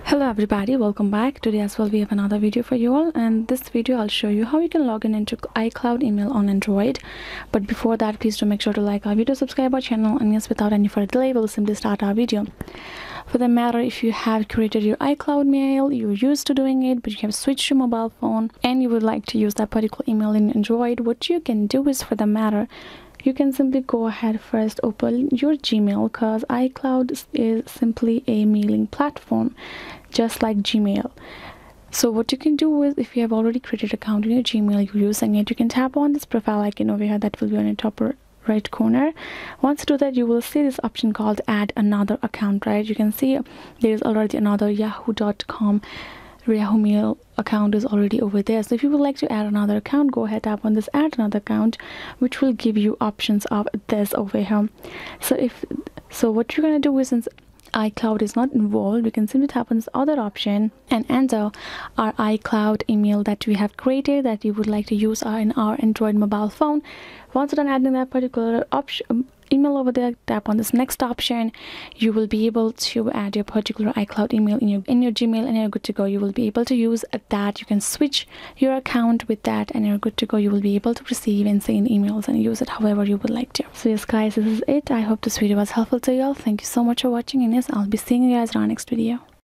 Hello everybody, welcome back. Today as well we have another video for you all, and this video I'll show you how you can log in into iCloud email on Android. But before that, please do make sure to like our video, subscribe our channel, and yes, without any further delay we'll simply start our video. For the matter, if you have created your iCloud mail, you're used to doing it, but you have switched your mobile phone and you would like to use that particular email in Android, what you can do is, for the matter, you can simply go ahead, first open your Gmail, because iCloud is simply a mailing platform just like Gmail. So what you can do is, if you have already created an account in your Gmail, you're using it, you can tap on this profile icon over here that will be on your top right corner. Once you do that, you will see this option called add another account, right? You can see there's already another yahoo.com Yahoo Mail account is already over there. So if you would like to add another account, go ahead, tap on this add another account, which will give you options of this over here. So what you're going to do is, since iCloud is not involved, we can simply tap on this other option and enter our iCloud email that we have created that you would like to use in our Android mobile phone. Once you're done adding that particular email over there, tap on this next option. You will be able to add your particular iCloud email in your Gmail, and you're good to go. You will be able to use that. You can switch your account with that and you're good to go. You will be able to receive and send emails and use it however you would like to. So yes guys, this is it. I hope this video was helpful to you all. Thank you so much for watching, and yes, I'll be seeing you guys in our next video.